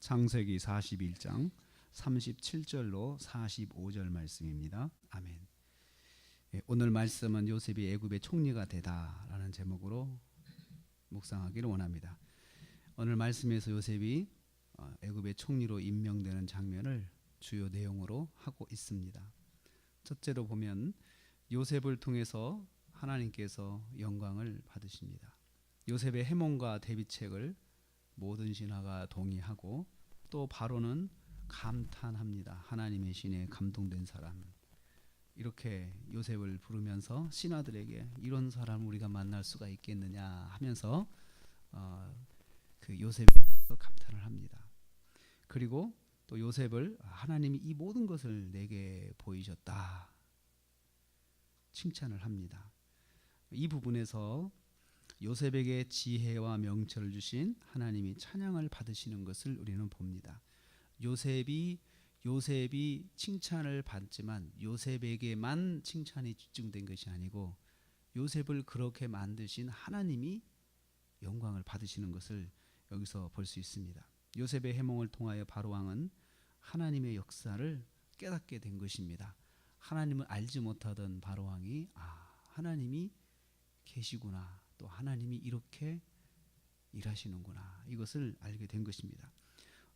창세기 41장 37절로 45절 말씀입니다. 아멘. 오늘 말씀은 요셉이 애굽의 총리가 되다라는 제목으로 묵상하기를 원합니다. 오늘 말씀에서 요셉이 애굽의 총리로 임명되는 장면을 주요 내용으로 하고 있습니다. 첫째로 보면 요셉을 통해서 하나님께서 영광을 받으십니다. 요셉의 해몽과 대비책을 모든 신하가 동의하고 또 바로는 감탄합니다. 하나님의 신에 감동된 사람, 이렇게 요셉을 부르면서 신하들에게 이런 사람 우리가 만날 수가 있겠느냐 하면서 그 요셉에 대해서 감탄을 합니다. 그리고 또 요셉을 하나님이 이 모든 것을 내게 보이셨다 칭찬을 합니다. 이 부분에서 요셉에게 지혜와 명철을 주신 하나님이 찬양을 받으시는 것을 우리는 봅니다. 요셉이 칭찬을 받지만 요셉에게만 칭찬이 집중된 것이 아니고 요셉을 그렇게 만드신 하나님이 영광을 받으시는 것을 여기서 볼 수 있습니다. 요셉의 해몽을 통하여 바로왕은 하나님의 역사를 깨닫게 된 것입니다. 하나님을 알지 못하던 바로왕이 하나님이 계시구나, 또 하나님이 이렇게 일하시는구나, 이것을 알게 된 것입니다.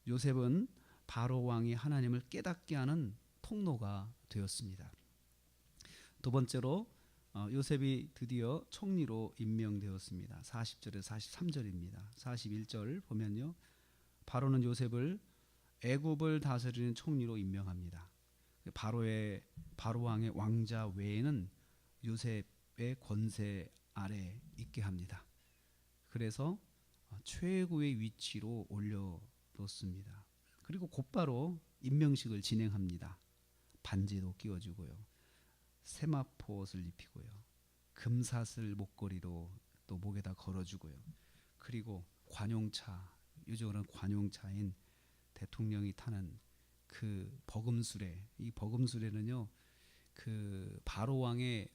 요셉은 바로왕이 하나님을 깨닫게 하는 통로가 되었습니다. 두 번째로 요셉이 드디어 총리로 임명되었습니다. 40절에서 43절입니다. 41절 보면요, 바로는 요셉을 애굽을 다스리는 총리로 임명합니다. 바로왕의 왕자 외에는 요셉의 권세 아래 있게 합니다. 그래서 최고의 위치로 올려놓습니다. 그리고 곧바로 임명식을 진행합니다. 반지도 끼워주고요, 세마포 옷을 입히고요, 금사슬 목걸이로 또 목에다 걸어주고요, 그리고 관용차, 요즘은 관용차인 대통령이 타는 그 버금수레, 이 버금수레는요 그 바로왕의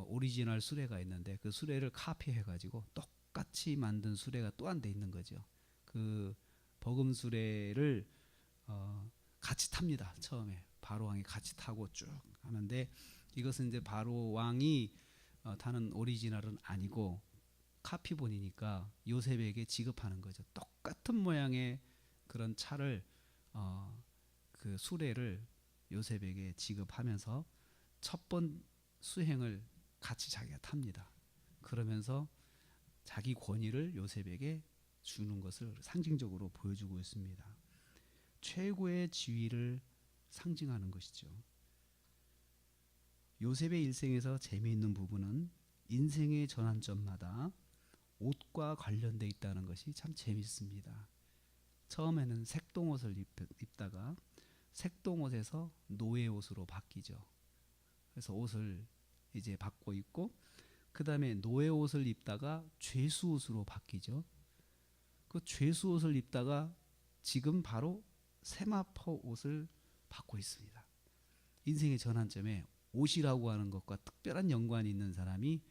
오리지널 수레가 있는데 그 수레를 카피해가지고 똑같이 만든 수레가 또 한 대 있는 거죠. 그 버금수레를 같이 탑니다. 처음에 바로왕이 같이 타고 쭉 하는데, 이것은 이제 바로왕이 타는 오리지널은 아니고 카피본이니까 요셉에게 지급하는 거죠. 똑같은 모양의 그런 차를 그 수레를 요셉에게 지급하면서 첫 번 수행을 같이 자기가 탑니다. 그러면서 자기 권위를 요셉에게 주는 것을 상징적으로 보여주고 있습니다. 최고의 지위를 상징하는 것이죠. 요셉의 일생에서 재미있는 부분은 인생의 전환점마다 옷과 관련되어 있다는 것이 참 재밌습니다. 처음에는 색동옷을 입다가 색동옷에서 노예옷으로 바뀌죠. 그래서 옷을 이제 바꿔 입고, 그 다음에 노예옷을 입다가 죄수옷으로 바뀌죠. 그 죄수옷을 입다가 지금 바로 세마포 옷을 받고 있습니다. 인생의 전환점에 옷이라고 하는 것과 특별한 연관이 있는 사람이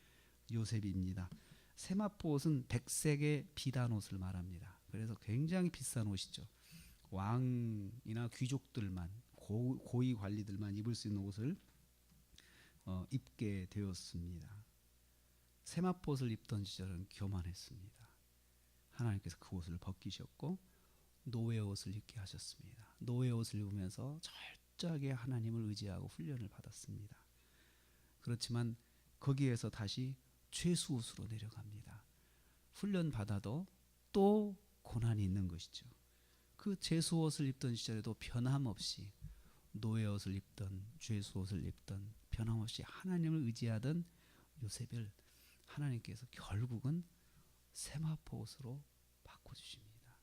요셉입니다. 세마포 옷은 백색의 비단 옷을 말합니다. 그래서 굉장히 비싼 옷이죠. 왕이나 귀족들만, 고위 관리들만 입을 수 있는 옷을 입게 되었습니다. 세마포 옷을 입던 시절은 교만했습니다. 하나님께서 그 옷을 벗기셨고 노예 옷을 입게 하셨습니다. 노예 옷을 입으면서 철저하게 하나님을 의지하고 훈련을 받았습니다. 그렇지만 거기에서 다시 죄수 옷으로 내려갑니다. 훈련 받아도 또 고난이 있는 것이죠. 그 죄수 옷을 입던 시절에도 변함없이 노예 옷을 입던, 죄수 옷을 입던, 변함없이 하나님을 의지하던 요셉을 하나님께서 결국은 세마포 옷으로 바꿔주십니다.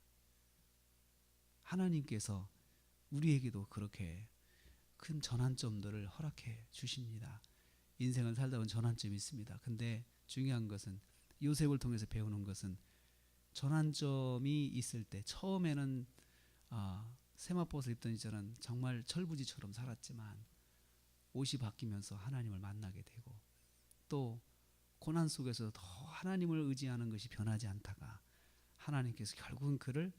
하나님께서 우리에게도 그렇게 큰 전환점들을 허락해 주십니다. 인생을 살다 보면 전환점이 있습니다. 근데 중요한 것은, 요셉을 통해서 배우는 것은, 전환점이 있을 때 처음에는 세마포 옷을 입던 시절은 정말 철부지처럼 살았지만 옷이 바뀌면서 하나님을 만나게 되고, 또 고난 속에서 더 하나님을 의지하는 것이 변하지 않다가 하나님께서 결국은 그를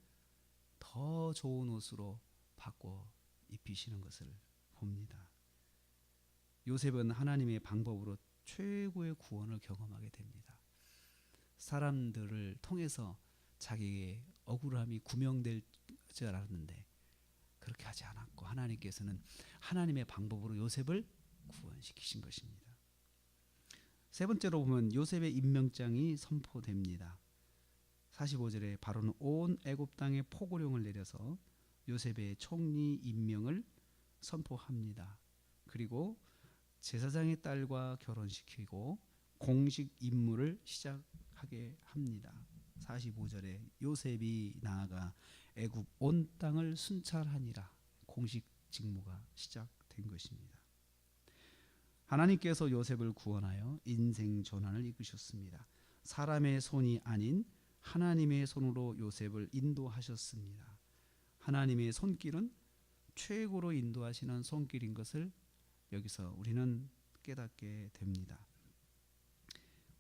더 좋은 옷으로 바꿔 입히시는 것을 봅니다. 요셉은 하나님의 방법으로 최고의 구원을 경험하게 됩니다. 사람들을 통해서 자기의 억울함이 구명될 줄 알았는데 그렇게 하지 않았고 하나님께서는 하나님의 방법으로 요셉을 구원시키신 것입니다. 세 번째로 보면 요셉의 임명장이 선포됩니다. 45절에 바로는 온 애굽 땅에 포고령을 내려서 요셉의 총리 임명을 선포합니다. 그리고 제사장의 딸과 결혼시키고 공식 임무를 시작하게 합니다. 45절에 요셉이 나아가 애굽 온 땅을 순찰하니라 공식 직무가 시작된 것입니다. 하나님께서 요셉을 구원하여 인생 전환을 이끄셨습니다. 사람의 손이 아닌 하나님의 손으로 요셉을 인도하셨습니다. 하나님의 손길은 최고로 인도하시는 손길인 것을 여기서 우리는 깨닫게 됩니다.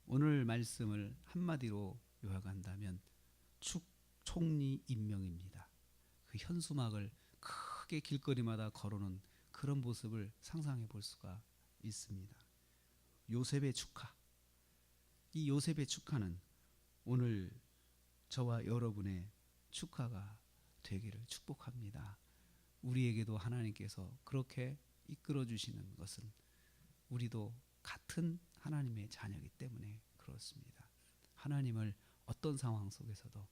오늘 말씀을 한마디로 요약한다면 총리 임명입니다. 그 현수막을 크게 길거리마다 걸어놓은 그런 모습을 상상해 볼 수가 있습니다. 요셉의 축하. 이 요셉의 축하는 오늘 저와 여러분의 축하가 되기를 축복합니다. 우리에게도 하나님께서 그렇게 이끌어 주시는 것은 우리도 같은 하나님의 자녀이기 때문에 그렇습니다. 하나님을 어떤 상황 속에서도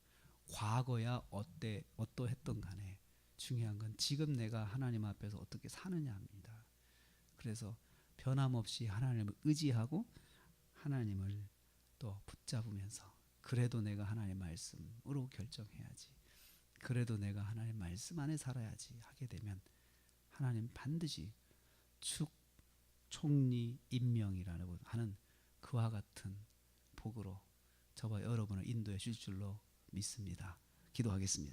과거야 어떠했던 간에 중요한 건 지금 내가 하나님 앞에서 어떻게 사느냐입니다. 그래서 변함없이 하나님을 의지하고 하나님을 또 붙잡으면서 그래도 내가 하나님의 말씀으로 결정해야지. 그래도 내가 하나님의 말씀 안에 살아야지 하게 되면 하나님 반드시 총리 임명이라는 하는 그와 같은 복으로 저와 여러분을 인도해 줄 줄로 믿습니다. 기도하겠습니다.